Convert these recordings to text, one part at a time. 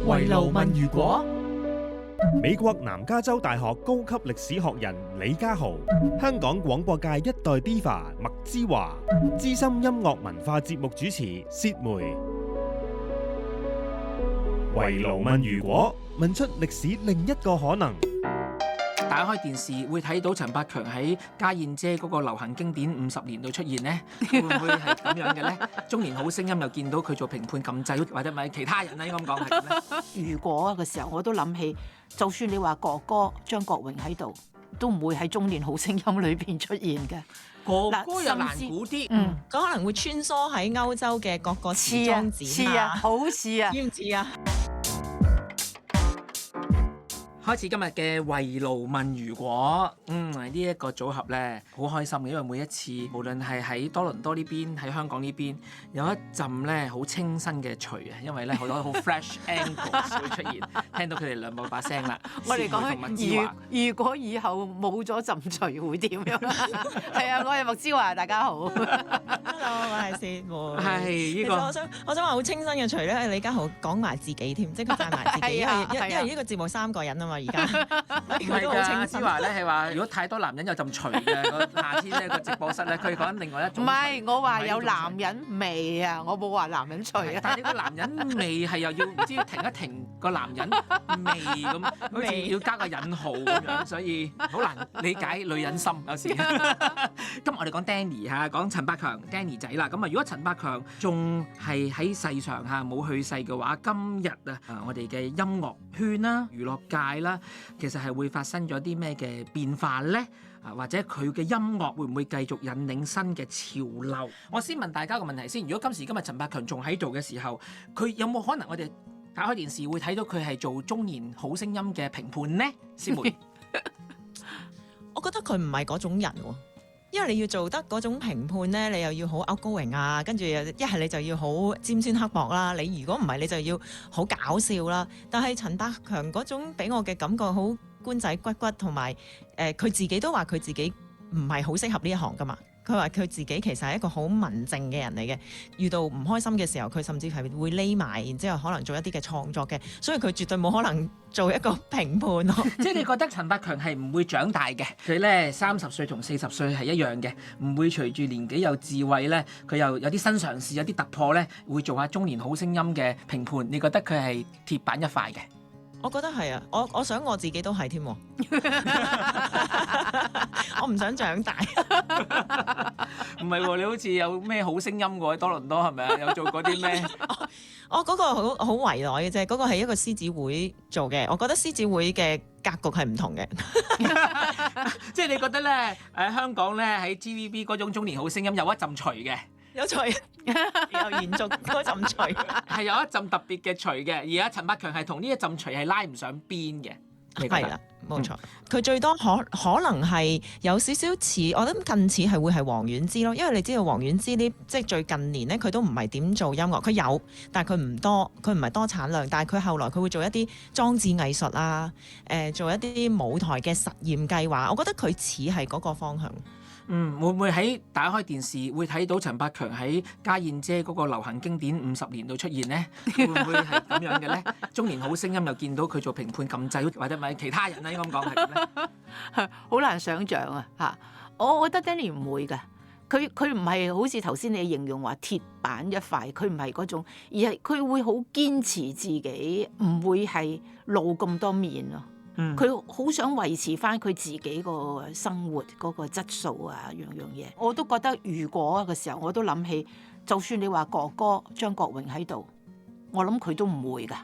圍爐問如果。美國南加州大學高級歷史學人李家豪，香港廣播界一代 Diva 麥之華，資深音樂文化節目主持薛梅。圍爐問如果，問出歷史另一個可能。打開電視會睇到陳百強喺家燕姐嗰個流行經典50年度出現呢，會唔會係咁樣嘅呢？中年好聲音又見到佢做評判撳掣，或者咪其他人咧應該咁講係咁咧？如果嘅時候我都諗起，就算你話哥哥張國榮喺度，都唔會喺中年好聲音裏邊出現嘅。哥哥又難估啲，佢可能會穿梭喺歐洲嘅各個時裝展啊，好似啊，似唔似啊？開始今日嘅圍爐問如果，呢一個組合咧好開心嘅，因為每一次無論係喺多倫多呢邊，喺香港呢邊，有一陣咧好清新嘅馀啊，因為咧好多好 fresh angles 會出現，聽到佢哋兩把聲啦。我哋講如果以後冇咗陣馀會點樣？係啊，我係麥之華，大家好。Hello， 我係薛梅。係呢個。我想話好清新嘅馀咧，李家豪講埋自己添，即係佢讚埋自己，因為呢個節目3個人啊嘛。而家唔係㗎，之華咧係話，如果太多男人有陣除嘅，夏天咧個直播室咧，佢講緊另外一種。唔係，我話有男人味啊，我冇話男人除啊。但係呢個男人味係又要唔知停一停個男人味咁，好似要加個引號咁樣，所以好難理解女人心有時。今日我哋講 Danny 嚇，講陳百強 Danny 仔啦。咁啊，如果陳百強仲係喺世上嚇冇去世嘅話，今日啊我哋嘅音樂圈啦、娛樂界啦，其實係會發生咗啲咩嘅變化呢？或者佢嘅音樂會唔會繼續引領新嘅潮流？我先問大家個問題先。如果今時今日陳百強仲喺度嘅時候，佢有冇可能我哋打開電視會睇到佢係做中年好聲音嘅評判呢？師妹，我覺得佢唔係嗰種人喎。因為你要做得嗰種評判咧，你又要好 outgoing啊，跟住一係你就要好尖酸刻薄啦。你如果唔係，你就要好搞笑啦。但係陳百強嗰種俾我嘅感覺好官仔骨骨，同埋佢自己都話佢自己唔係好適合呢一行噶嘛。佢話佢自己其實係一個好文靜嘅人嚟嘅，遇到唔開心嘅時候，佢甚至係會匿埋，然之後可能做一啲嘅創作嘅，所以佢絕對冇可能做一個評判咯。即係你覺得陳百強係唔會長大嘅，佢咧30歲同40歲係一樣嘅，唔會隨住年紀有智慧咧，佢又有啲新嘗試、有啲突破咧，會做下中年好聲音嘅評判。你覺得佢係鐵板一塊嘅？我覺得係啊，我想我自己都係添，我唔想長大。唔係喎，你好似有咩好聲音喎？喺多倫多係咪啊？有做過啲咩？我嗰個好圍內嘅啫，嗰個係一個獅子會做嘅。我覺得獅子會嘅格局係唔同嘅。即係你覺得咧，香港咧喺 TVB 嗰種中年好聲音有一陣除嘅。有除，又延續嗰陣除，係有一陣特別嘅除嘅，而家陳百強係同呢一陣除係拉唔上邊嘅，係啦，冇錯。佢最多可能係有少少似，我諗近似係會係黃婉之咯，因為你知道黃婉之呢，即係最近年咧，佢都唔係點做音樂，佢有，但係佢唔多，佢唔係多產量，但係佢後來佢會做一啲裝置藝術啊，做一啲舞台嘅實驗計劃，我覺得佢似係嗰個方向。會唔會喺打開電視會睇到陳百強喺家燕姐嗰個流行經典50年度出現呢？會唔會係咁樣嘅呢？中年好聲音又見到佢做評判撳掣，或者咪其他人咧咁講係咁咧？好難想像啊！嚇，我覺得 Danny 唔會㗎，佢唔係好似頭先你形容話鐵板一塊，佢唔係嗰種，而係佢會好堅持自己，唔會係露咁多面咯。佢好想維持翻佢自己個生活嗰個質素啊，樣嘢。我都覺得如果嘅時候，我都諗起，就算你話哥哥張國榮喺度，我諗佢都唔會㗎，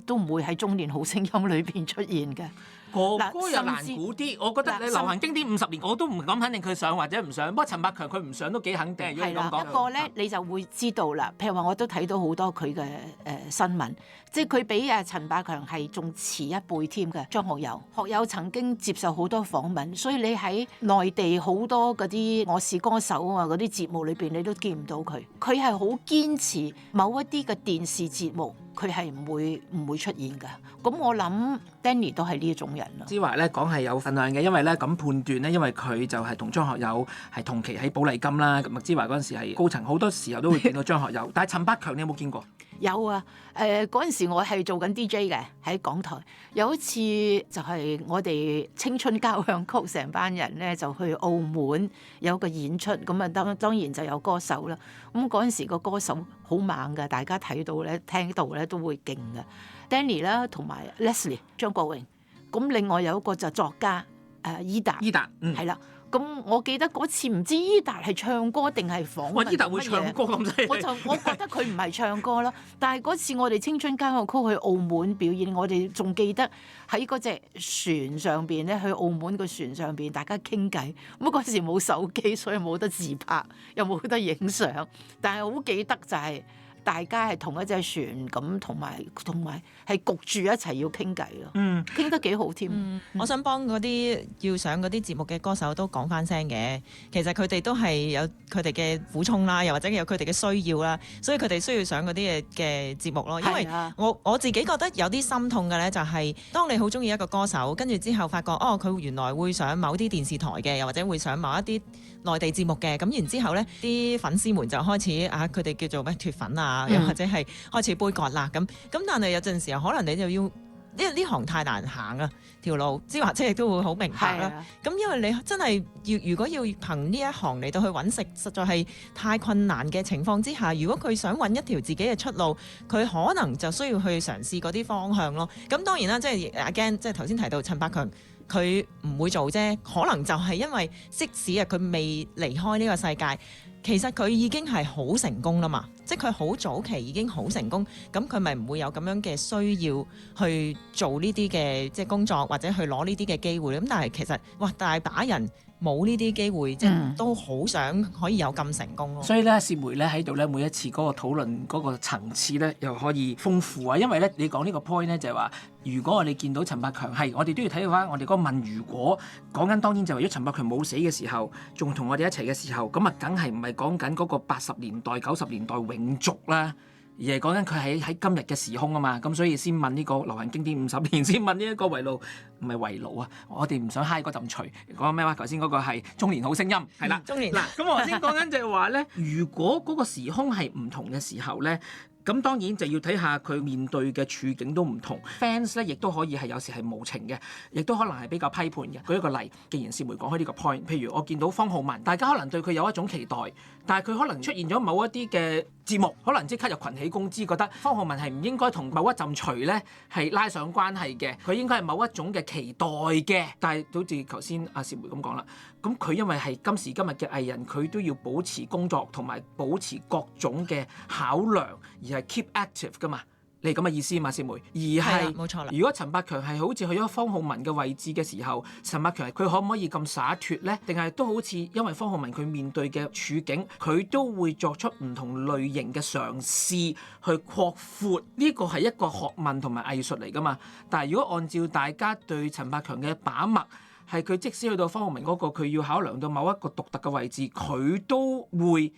都唔會喺中年好聲音裏邊出現嘅。哥哥又難估啲，我覺得你流行經典50年，我都唔敢肯定佢上或者唔上。不過陳百強佢唔上都幾肯定。如果咁講，不過咧你就會知道啦。譬如話，我都睇到好多佢嘅新聞，即係佢比陳百強係仲遲一輩添嘅。張學友，學友曾經接受好多訪問，所以你喺內地好多嗰啲我是歌手啊嗰啲節目裏邊，你都見唔到佢。佢係好堅持某一啲嘅電視節目，佢係唔會出現㗎。咁我諗 Danny 都係呢一種人咯。之華咧講係有份量嘅，因為咧咁判斷咧，因為佢就係同張學友係同期喺寶麗金啦。咁之華嗰陣時係高層，好多時候都會見到張學友。但係陳百強你有冇見過？有啊，嗰陣時我係做緊 DJ 嘅喺港台，有一次就係我哋青春交響曲成班人咧就去澳門有個演出，咁啊當然就有歌手啦。咁嗰陣時個歌手好猛㗎，大家睇到咧聽到咧都會勁㗎。Danny 啦，同埋 Leslie 張國榮，咁另外有一個就作家伊達，係啦。咁我記得嗰次唔知伊達係唱歌定係訪問乜嘢？哇！伊達會唱歌咁犀利，我覺得佢唔係唱歌咯。但係嗰次我哋青春交響曲去澳門表演，我哋仲記得喺嗰隻船上邊咧，去澳門個船上邊大家傾偈。咁嗰時冇手機，所以冇得自拍，又冇得影相。但係好記得就係大家係同一隻船咁，同埋係焗住一齊要傾偈咯。傾得幾好添。我想幫嗰啲要上嗰啲節目嘅歌手都講翻聲嘅，其實佢哋都係有佢哋嘅苦衷啦，又或者有佢哋嘅需要啦，所以佢哋需要上嗰啲嘅節目咯。因為我自己覺得有啲心痛嘅咧，就係當你好中意一個歌手，跟住之後發覺佢原來會上某啲電視台嘅，又或者會上某一啲內地節目嘅，咁然之後咧，啲粉絲們就開始佢哋叫做咩脫粉啊，又或者係開始杯葛啦咁。但係有陣時候可能你就要。呢行太難行啊條路，即係或者亦都會好明白啦。咁因為你真係如果要憑呢一行嚟到去揾食，實在係太困難嘅情況之下，如果佢想揾一條自己嘅出路，佢可能就需要去嘗試嗰啲方向咯。咁當然啦，即係 again， 即係頭先提到陳百強，佢唔會做啫，可能就係因為即使佢未離開呢個世界。其實佢已經係好成功啦嘛，即係佢好早期已經好成功，咁佢咪唔會有咁樣嘅需要去做呢啲嘅即係工作，或者去攞呢啲嘅機會。咁但係其實大把人冇呢啲機會，即係都好想可以有咁成功咯。所以咧，薛梅咧喺度咧，每一次嗰個討論嗰個層次咧，又可以豐富啊。因為咧，你講呢個 point 咧，就係話，如果我哋見到陳百強係，我哋都要睇翻我哋嗰個問如果講緊，當然就係如果陳百強冇死嘅時候，仲同我哋一齊嘅時候，咁啊，梗係唔係講緊嗰個80年代、90年代永續啦。而係講緊佢喺今日嘅時空啊嘛，咁所以先問呢個流行經典50年，先問呢一個圍爐，唔係圍爐啊！我哋唔想嗨嗰陣除講咩話？頭先嗰個係中年好聲音，係啦，中年嗱，咁我頭先講緊就係話咧，如果嗰個時空係唔同嘅時候咧。咁當然就要睇下佢面對嘅處境都唔同 ，fans 咧亦都可以係有時係無情嘅，亦都可能係比較批判嘅。舉一個例，既然薛梅講開呢個 point， 譬如我見到方浩文，大家可能對佢有一種期待，但係佢可能出現咗某一啲嘅節目，可能即刻就群起攻之，覺得方浩文係唔應該同某一陣除咧係拉上關係嘅，佢應該係某一種嘅期待嘅。但係好似頭先阿薛梅咁講啦，咁佢因為係今時今日嘅藝人，佢都要保持工作同埋保持各種嘅考量，而係 keep active 噶嘛，你係咁嘅意思嘛，薛梅？而係冇錯啦。如果陳百強係好似去咗方浩文嘅位置嘅時候，陳百強佢可唔可以咁灑脱呢？定係都好似因為方浩文佢面對嘅處境，佢都會作出唔同類型嘅嘗試去擴闊？呢個係一個學問同埋藝術嚟噶嘛。但係如果按照大家對陳百強嘅把脈，係佢即使去到方浩文嗰個，佢要考量到某一個獨特嘅位置，佢都會。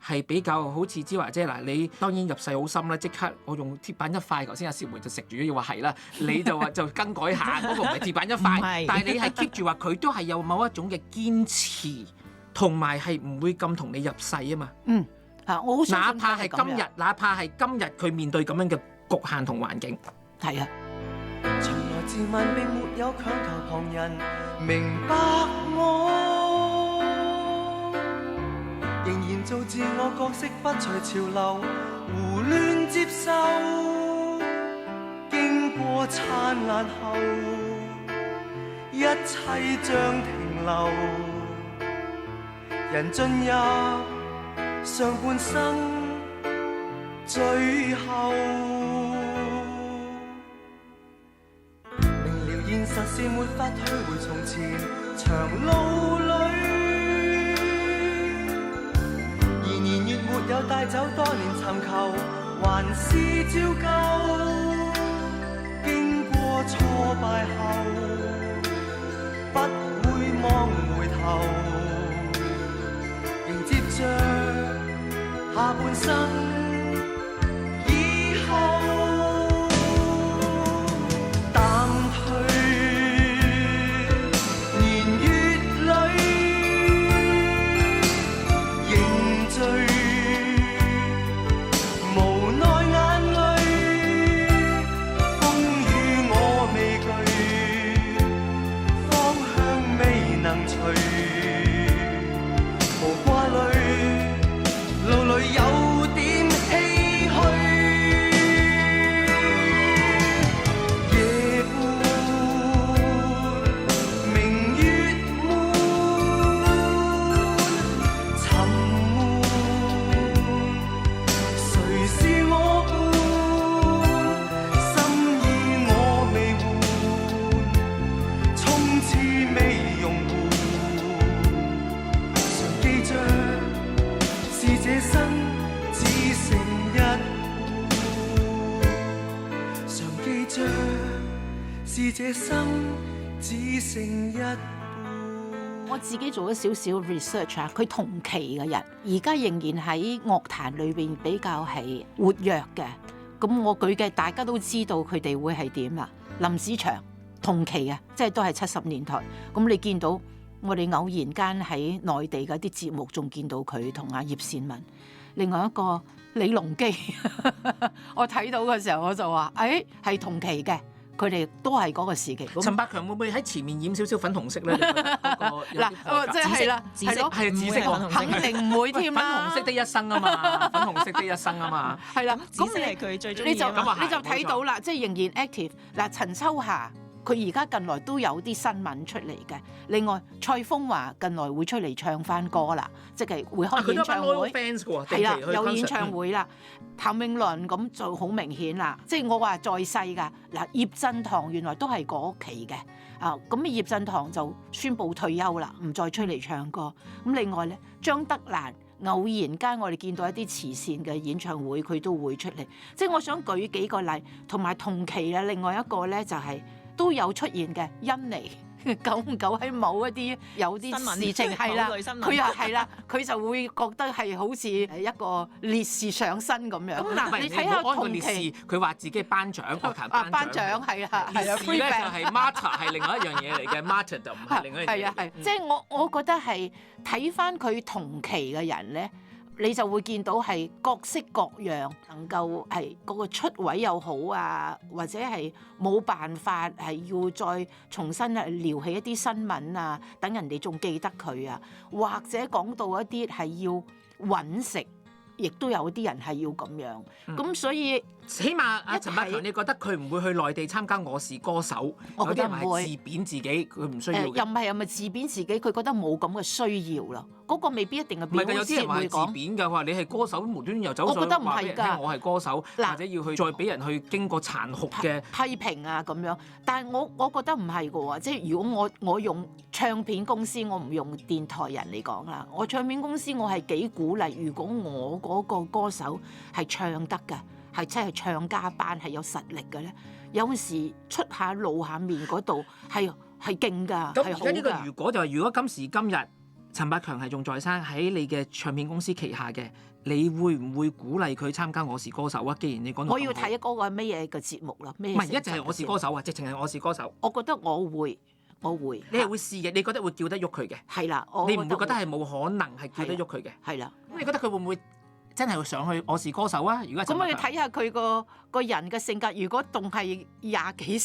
係比較好似之華姐嗱，你當然入世好深啦，即刻我用鐵板一塊，頭先阿薛梅就食住要話係啦，你就話就更改下嗰個唔係鐵板一塊，但係你係 keep 住話佢都係有某一種嘅堅持，同埋係唔會咁同你入世啊嘛。我好哪怕係今日，哪怕係今日佢面對咁樣嘅局限同環境，係啊。從來自問並沒有強求旁人明白我，仍然做自我角色，不隨潮流胡亂接受。經過燦爛後，一切將停留。人進入上半生，最後明了現實是沒法退回從前長路裏。然亦沒有帶走多年尋求，還是照舊。經過挫敗後，不會望回頭，迎接着下半生。以後淡退年月裏，凝聚無奈眼淚。是這生只剩一半。我自己做咗少少 research 啊，佢同期嘅人而家仍然喺樂壇裏邊比較係活躍嘅。咁我舉嘅大家都知道佢哋會係點啦。林子祥同期啊，即係都係70年代。咁你見到我哋偶然間喺內地嘅啲節目，仲見到佢同阿葉倩文。另外一個李龍基，我睇到嘅時候我就話：係同期嘅。佢哋都係嗰個時期。陳百強會唔會喺前面染少少粉紅色咧？嗱，即係啦，係咯，係紫色喎，肯定唔會添啦。粉紅色的一生啊嘛，粉紅色的一生啊嘛。係啦，咁你係佢最中意你就睇到啦，即係仍然 active。嗱，陳秋霞佢而家近來都有啲新聞出嚟嘅。另外，蔡楓華近來會出嚟唱翻歌啦，即係會開演唱會。係啦，有演唱會啦。譚詠麟咁就好明顯啦，即係我話在世㗎嗱，葉振棠原來都係嗰期嘅啊，咁葉振棠就宣布退休啦，唔再出嚟唱歌。咁另外咧，張德蘭偶然間我哋見到一啲慈善嘅演唱會，佢都會出嚟。即係我想舉幾個例，同埋同期咧，另外一個咧就係都有出現嘅甄妮。久唔久喺某一啲有啲事情係啦，佢又係啦，佢就會覺得係好似一個烈士上身咁樣。咁嗱，你睇下同期，佢話自己係頒獎，樂壇頒獎係啊，烈士咧就係 Martyr 係另外一樣嘢嚟嘅，Martyr 就唔係另外一樣嘢。係啊係，即係我覺得係睇翻佢同期嘅人咧。你就會見到係各式各樣，能夠係嗰個出位又好啊，或者係冇辦法係要再重新撩起一啲新聞啊，等人哋仲記得佢啊，或者講到一啲係要揾食，亦都有啲人係要咁樣。咁所以起碼阿陳百強，你覺得佢唔會去內地參加我是歌手？我覺得唔會。自貶自己，佢唔需要。又唔係自貶自己，佢覺得冇咁嘅需要啦。嗰個未必一定係表演先會講。唔係，有啲人話係自貶㗎，話你係歌手，無端端又走上去話俾人聽我係歌手，或者要去再俾人去經過殘酷嘅批評啊咁樣。但係我覺得唔係㗎喎，即係如果我用唱片公司，我唔用電台人嚟講啦。我唱片公司我係幾鼓勵，如果我嗰個歌手係唱得㗎。係真係唱家班係有實力嘅咧，有時出下露下面嗰度係勁㗎，係好㗎。咁而家呢個如果就係如果今時今日陳百強係仲在生喺你嘅唱片公司旗下嘅，你會唔會鼓勵佢參加我是歌手啊？既然你講到我要睇嗰個咩嘢嘅節目啦，咩？唔係一直係我是歌手啊，直情係我是歌手。我覺得我會。你係會試嘅，你覺得會叫得喐佢嘅？係啦，你唔會覺得係冇可能係叫得喐佢嘅？係啦。咁你覺得佢會唔會？真係會上去我是歌手啊！如果咁我要睇下佢個人嘅性格。如果仲係廿幾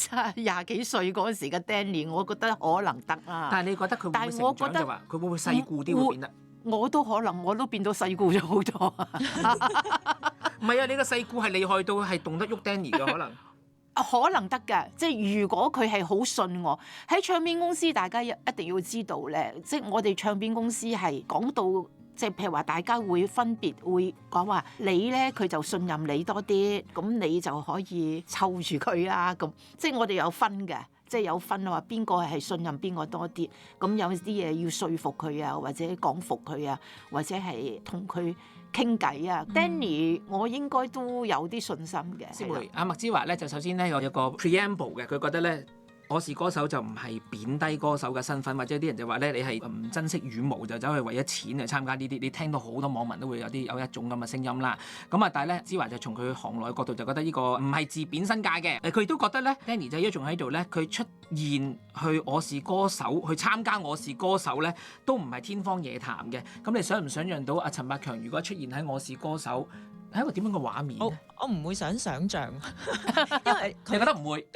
歲嗰陣時嘅 Danny， 我覺得可能得啊。但係你覺得佢會唔會成長就話佢會唔會世故啲會變得？我都可能，我都變到世故咗好多。唔係啊！你個世故係厲害到係動得喐 Danny 嘅可能。可能得㗎，即係如果佢係好信我喺唱片公司，大家一定要知道咧，即係我哋唱片公司係講到。即係譬如話，大家會分別會講話你咧，佢就信任你多啲，咁你就可以湊住佢啦。咁即係我哋有分嘅，即係有分話邊個係信任邊個多啲。咁有啲嘢要說服佢啊，或者講服佢啊，或者係同佢傾偈啊。Danny，我應該都有啲信心嘅。師妹，阿麥之華咧就首先咧有個 preamble 嘅，佢覺得咧。我是歌手就唔係貶低歌手嘅身份，或者啲人就話咧你係唔珍惜羽毛就走去為咗錢去參加呢啲，你聽到好多網民都會有一種咁嘅聲音啦。咁啊，但係咧，之華就從佢行內角度就覺得呢個唔係自貶身價嘅。佢都覺得咧 Danny 就一仲喺度咧，佢出現去我是歌手去參加我是歌手咧，都唔係天方夜譚嘅。咁你想唔想像到阿陳百強如果出現喺我是歌手係一個點樣嘅畫面？我唔會想像，因為你覺得唔會？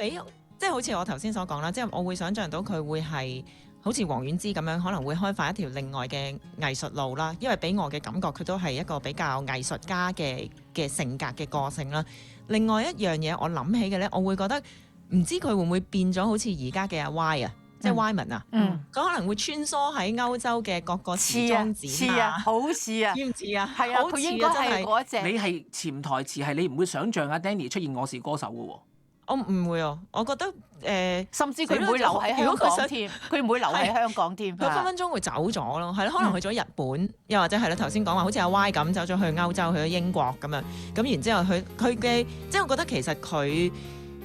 即係好似我頭先所講啦，即係我會想像到佢會係好似王菀之咁樣，可能會開發一條另外嘅藝術路啦。因為俾我嘅感覺，佢都係一個比較藝術家嘅性格嘅個性啦。另外一樣嘢我諗起嘅咧，我會覺得唔知佢會唔會變咗好似而家嘅阿 Y 啊，即係 Wyman 啊，佢可能會穿梭喺歐洲嘅各個時裝展啊，好似啊，似唔似啊？係啊，佢應該係嗰隻。你係潛台詞係你唔會想像阿 Danny 出現我是歌手嘅喎。我唔會啊！我覺得甚至佢唔會留喺香港添，佢唔會留喺香港添。佢分分鐘會走咗咯，係咯，可能去咗日本，又或者係啦頭先講話，好似阿 Y 咁走咗去歐洲，去咗英國咁樣。咁然之後佢嘅，即係我覺得其實佢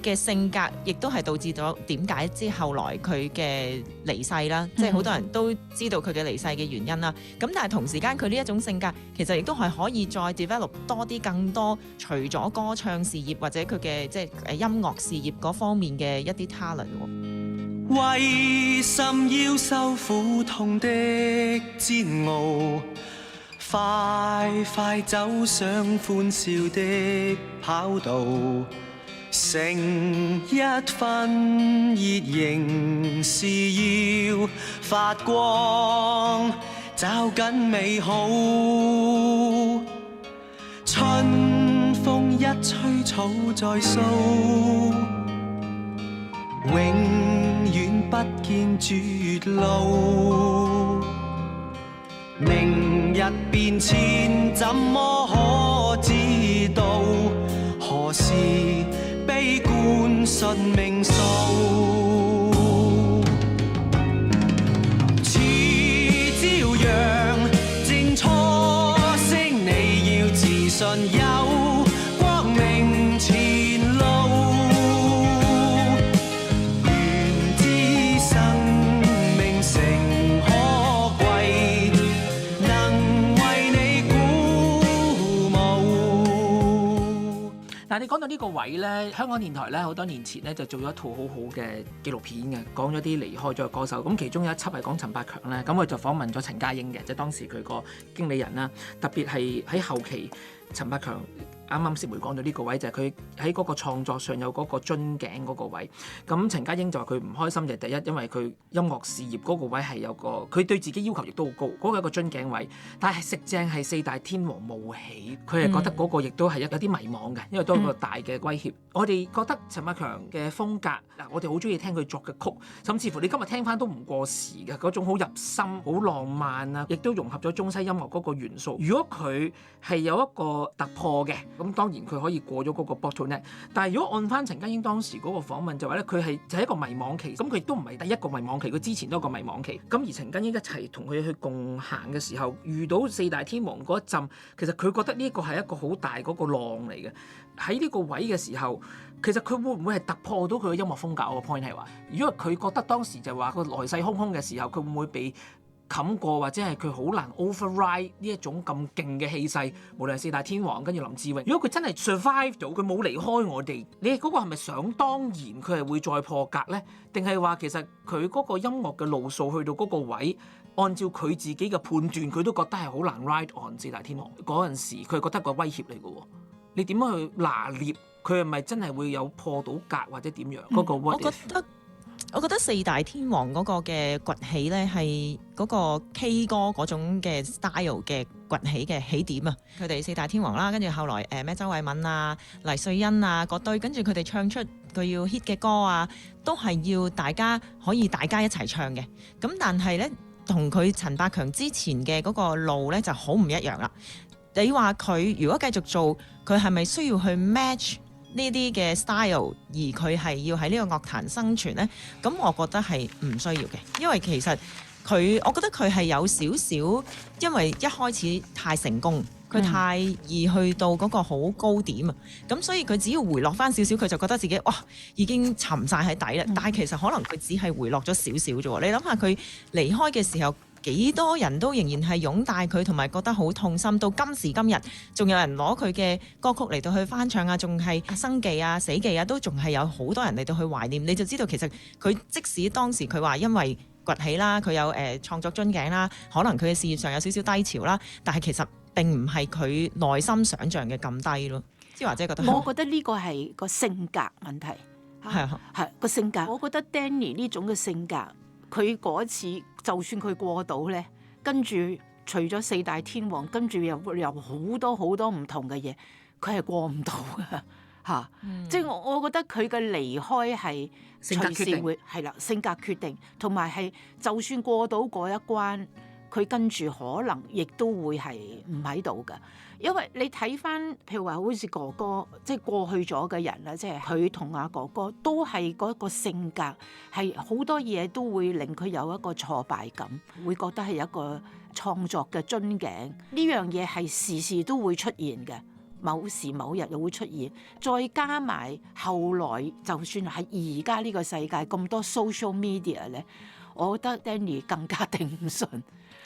嘅性格亦都係導致咗點解之後來佢嘅離世啦，即係好多人都知道佢嘅離世嘅原因啦。咁但係同時間佢呢一種性格其實亦都係可以再 develop 多啲更多，除咗歌唱事業或者佢嘅即係音樂事業嗰方面嘅一啲 talent。為甚要受苦痛的煎熬？快快走上歡笑的跑道，成一分熱仍是要發光，找緊美好。春風一吹草再蘇，永遠不見絕路。明日變遷怎麼可知道？何時悲觀信命數？似朝陽正初升，你要自信有光明前路。願知生命誠可貴，能為你鼓舞。但係你講到呢個位咧，香港電台咧好多年前咧就做咗一套好好嘅紀錄片嘅，講咗啲離開咗嘅歌手。咁其中有一輯係講陳百強咧，咁佢就訪問咗陳家英嘅，即係當時佢個經理人啦。特別係喺後期，陳百強啱啱師妹講到呢個位，就係佢喺嗰個創作上有嗰個樽頸嗰個位。咁陳家英就話佢唔開心就係第一，因為佢音樂事業嗰個位係有個佢對自己要求亦都好高，嗰個係一個樽頸位。但係食正係四大天王冇起，佢係覺得嗰個亦都係有啲迷茫嘅，因為都係一個大嘅威脅。我哋覺得陳百強嘅風格嗱，我哋好中意聽佢作嘅曲，甚至乎你今日聽翻都唔過時嘅嗰種好入心、好浪漫啊，亦都融合咗中西音樂嗰個元素。如果佢係有一個突破嘅，咁當然佢可以過咗嗰個 bottleneck。但係如果按翻陳家英當時嗰個訪問就話咧，佢係就係一個迷惘期，咁佢亦都唔係第一個迷惘期，佢之前都有個迷惘期。咁而陳家英一齊同佢去共行嘅時候，遇到四大天王嗰一陣，其實佢覺得呢個係一個好大嗰個浪嚟嘅。喺呢個位嘅時候，其實佢會唔會係突破到佢嘅音樂風格？我個 point 係話，如果佢覺得當時就話個來勢洶洶嘅時候，佢會唔會被冚過，或者係佢好難 override 呢一種咁勁嘅氣勢？無論係四大天王跟住林志穎，如果佢真係 survive 到，佢冇離開我哋，你嗰個係咪想當然佢係會再破格呢？定係話其實佢嗰個音樂嘅路數去到嗰個位，按照佢自己嘅判斷，佢都覺得係好難 ride on 四大天王嗰陣時，佢覺得個威脅嚟嘅喎。你點樣去拿捏佢係咪真係會有破到格或者點樣嗰個 what if？我覺得四大天王嗰個嘅崛起咧，係嗰個 K 歌嗰種嘅 style 嘅崛起嘅起點啊！佢哋四大天王啦，跟住後來咩周慧敏啊、黎瑞恩啊嗰堆，跟住佢哋唱出佢要 hit 嘅歌啊，都係要大家可以大家一齊唱嘅。咁但係咧，同佢陳百強之前嘅嗰個路咧就好唔一樣啦。你話佢如果繼續做，佢係咪需要去 match呢啲嘅 style， 而佢係要喺呢個樂壇生存呢？咁我覺得係唔需要嘅，因為其實我覺得佢係有少少，因為一開始太成功，佢太易去到嗰個好高點啊，咁所以佢只要回落翻少少，佢就覺得自己哇已經沉晒喺底啦。但係其實可能佢只係回落咗少少啫喎。你諗下佢離開嘅時候，幾多人都仍然係擁戴佢，同埋覺得好痛心。到今時今日，仲有人攞佢嘅歌曲嚟到去翻唱啊，仲係生忌啊、死忌啊，都仲係有好多人嚟到去懷念。你就知道其實佢即使當時佢話因為崛起啦，佢有創作樽頸啦，可能佢嘅事業上有少少低潮啦，但係其實並唔係佢內心想像嘅咁低咯。即係或者覺得，我覺得呢個係個性格問題，係個性格。我覺得 Danny 呢種嘅性格，佢嗰次就算佢過到咧，跟住除咗四大天王，跟住又好多好多唔同嘅嘢，佢係過唔到㗎嚇。即係我覺得佢嘅離開係隨時會係啦，性格決定，同埋係就算過到嗰一關，佢跟住可能亦都會係唔喺度㗎。因為你睇翻，譬如話好似哥哥，即係過去咗嘅人啦，即係佢同阿哥哥都係嗰個性格，係好多嘢都會令佢有一個挫敗感，會覺得係一個創作嘅樽頸。呢樣嘢係時時都會出現嘅。某時某日又會出現，再加埋後來就算係而家呢個世界咁多 social media 咧，我覺得 Danny 更加頂唔順。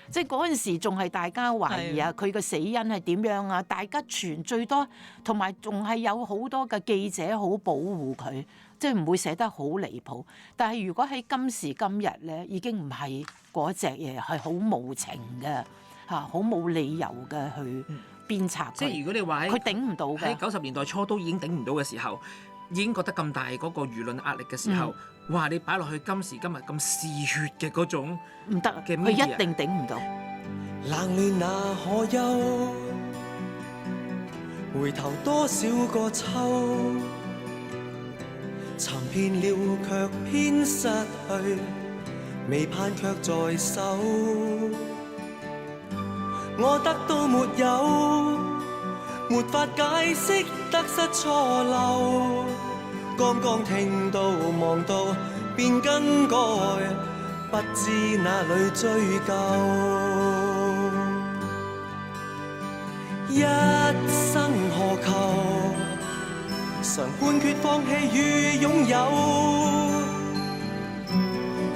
即係嗰陣時仲係大家懷疑啊，佢嘅死因係點樣啊？大家傳最多，同埋仲係有好多嘅記者好保護佢，即係唔會寫得好離譜。但係如果喺今時今日咧，已經唔係嗰隻嘢，係好無情嘅嚇，好冇理由嘅去鞭策佢。即係如果你話佢頂唔到嘅喺90年代初都已經頂唔到嘅時候，已經覺得咁大嗰個輿論壓力嘅時候，哇！你擺落去今時今日咁嗜血嘅嗰種唔得，嘅佢一定頂唔到。冷暖那可休，回頭多少個秋，尋遍了卻偏失去，未盼卻在手。我得到沒有，沒法解釋得失錯漏，剛剛聽到望到便更改，不知哪裏追究。一生何求，常判決放棄與擁有，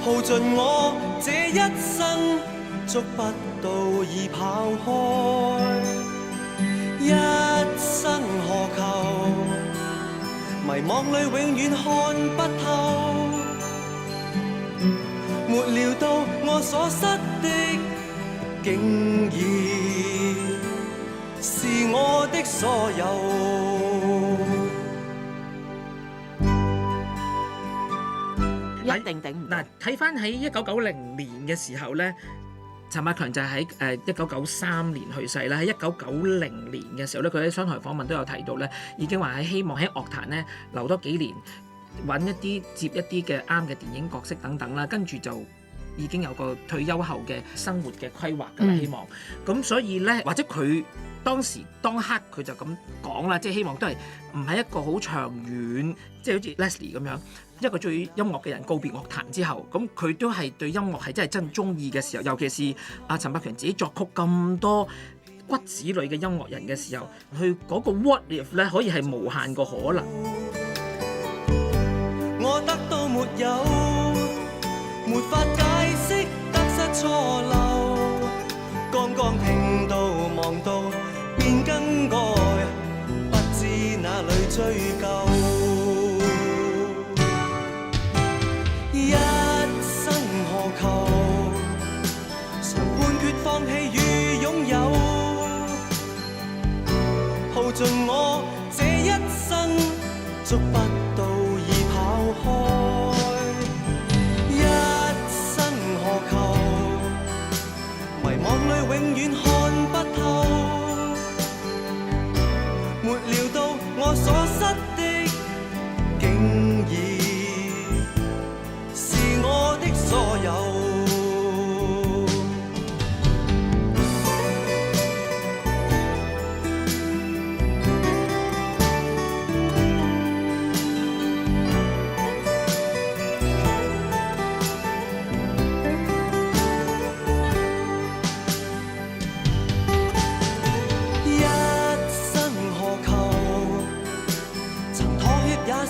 耗盡我這一生，捉不到已跑開。一生何求，迷惘裏永遠看不透，沒料到我所失的竟然是我的所有。一定頂唔到。嗱，睇翻喺1990年嘅時候咧，陳百強就係喺1993年去世啦。喺1990年嘅時候咧，佢喺商台訪問都有提到咧，已經話係希望喺樂壇咧留多幾年，揾一啲接一啲嘅啱嘅電影角色等等啦，跟住就已經有個退休後嘅生活嘅規劃㗎啦。希望咁所以咧，或者佢當時當刻佢就咁講啦，即係希望都係唔係一個好長遠，即係好似 Leslie 咁樣一個最音樂嘅人告別樂壇之後，咁佢都係對音樂係真中意嘅時候，尤其是阿陳百強自己作曲咁多骨子裏嘅音樂人嘅時候，佢嗰個 what if 咧可以係無限個可能。我得到沒有，沒法解釋得失錯漏，剛剛聽到望到便更改，不知哪裏追究。一生何求，常判決放棄與擁有，耗盡我這一生，捉不到已跑開。一生何求，迷惘裏永遠看不透，沒料到我所失的竟然是我的所有。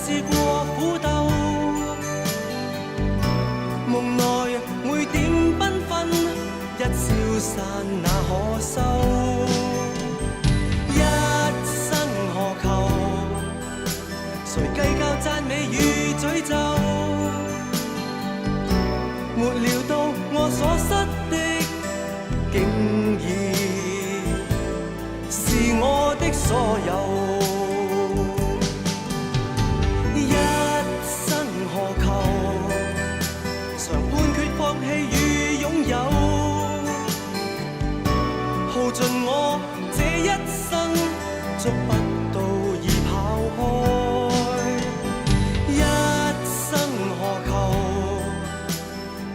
試過苦鬥，夢內每點繽紛，一消散那可收。一生何求，誰計較讚美與詛咒？沒料到我所失的，竟然是我的所有。放棄與擁有，耗盡我這一生，捉不到已跑開。一生何求，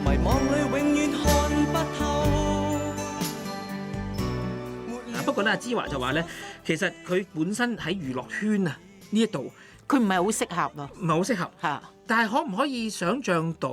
迷惘裏永遠看不透。不過咧，芝華就話咧，其實佢本身喺娛樂圈啊呢一度，佢唔係好適合咯，唔係好適合嚇。但係可唔可以想像到？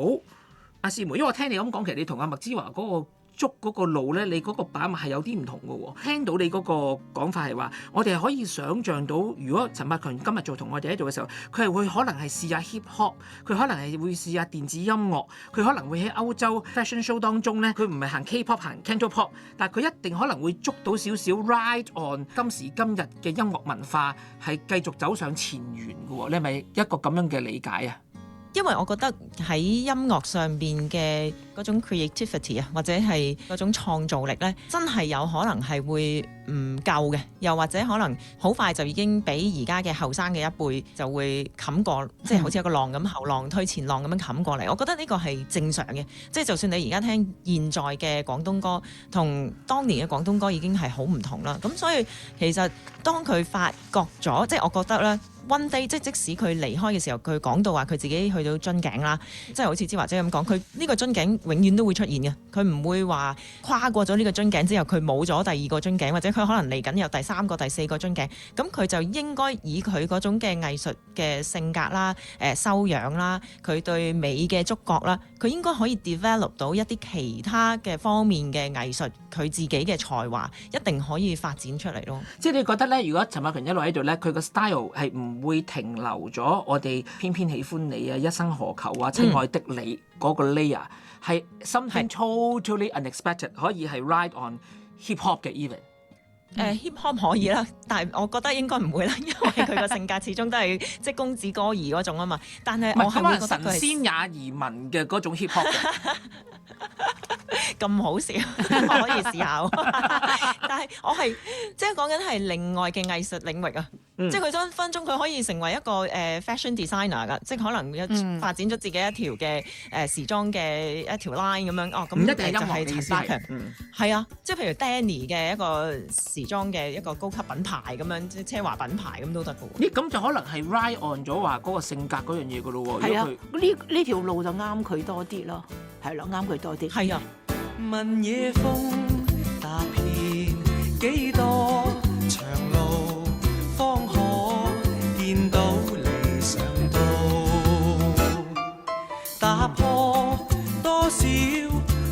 阿師妹，因為我聽你咁講，其實你同阿麥之華嗰個捉嗰個路咧，你嗰個把脈係有啲唔同嘅喎。聽到你嗰個講法係話，我哋係可以想像到，如果陳百強今日做同我哋喺度嘅時候，佢係會可能係試下 hip hop，佢可能係會試下電子音樂，佢可能會喺歐洲 fashion show 當中咧，佢唔係行 K-pop 行 Cantopop， 但係佢一定可能會捉到少少 ride on 今時今日嘅音樂文化係繼續走上前沿嘅喎。你係咪一個咁樣嘅理解啊？因為我覺得喺音樂上邊嘅嗰種 creativity 啊，或者係嗰種創造力咧，真係有可能係會唔夠嘅，又或者可能好快就已經俾而家嘅後生嘅一輩就會冚過，即係好似一個浪咁，後浪推前浪咁樣冚過嚟。我覺得呢個係正常嘅，即係就算你而家聽現在嘅廣東歌，同當年嘅廣東歌已經係好唔同啦。咁所以其實當佢發覺咗，即係我覺得咧。One day 即使佢離開嘅時候，佢講到話佢自己去到樽頸啦，即係好似芝華姐咁講，佢呢個樽頸永遠都會出現嘅，佢唔會話跨過咗呢個樽頸之後，佢冇咗第二個樽頸，或者佢可能嚟緊有第三個、第四個樽頸，咁佢就應該以佢嗰種嘅藝術嘅性格啦、修養啦、佢對美嘅觸覺啦，佢應該可以 develop 到一啲其他嘅方面嘅藝術，佢自己嘅才華一定可以發展出嚟咯。即係你覺得咧，如果陳百強一路喺度咧，佢個 style 係唔會停留咗我哋偏偏喜歡你啊、一生何求啊、親愛的你嗰個 layer 係 something totally unexpected， 可以係 ride on hip hop 嘅 even。hip hop 可以啦，但係我覺得應該唔會啦，因為佢個性格始終都係即係公子哥兒嗰種啊嘛。但係我係會覺得佢係神仙也移民嘅嗰種 hip hop 嘅。咁好笑，我可以試下。但係我係即係講緊係另外嘅藝術領域啊，即係佢分分鐘佢可以成為一個fashion designer 㗎，即係可能發展咗自己一條嘅時裝嘅一條 line 咁樣。哦，咁一定係音樂就係陳百強。係啊，即係譬如 Danny 嘅一個時裝嘅一個高級品牌咁樣，即係奢華品牌咁都得㗎喎。咦，咁就可能係 ride on 咗話嗰個性格嗰樣嘢㗎咯喎。係啊，呢條路就啱佢多啲咯，係咯，啱佢多啲。係啊。問野風踏遍幾多長路，方可見到理想道，打破多少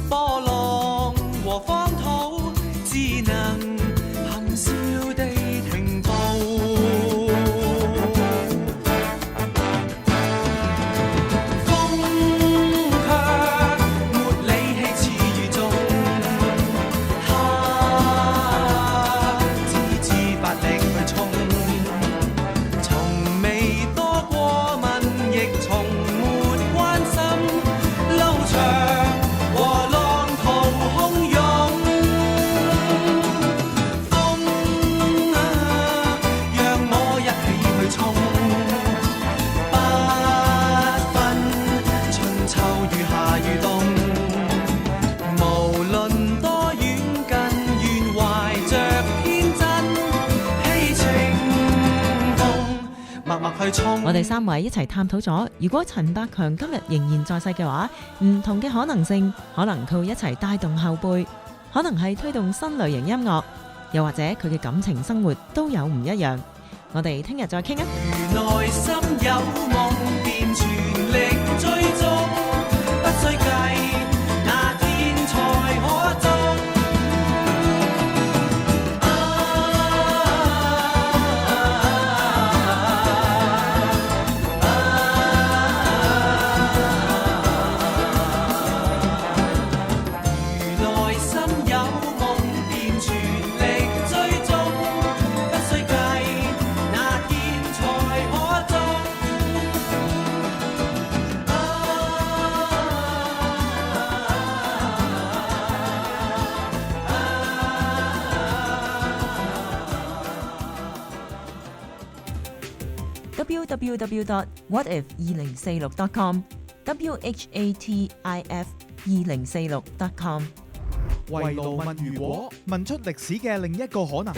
波浪和荒土，只能含笑地停步。我哋三位一齊探討咗，如果陳百強今日仍然在世嘅話，唔同嘅可能性，可能佢會一齊帶動後輩，可能係推動新類型音樂，又或者佢嘅感情生活都有唔一樣。我哋聽日再傾啊！如內心有夢，便全力追蹤，不需計那天才可中。www.whatif2046.com WHATIF2046.com 圍爐問如果，問出歷史嘅另一個可能。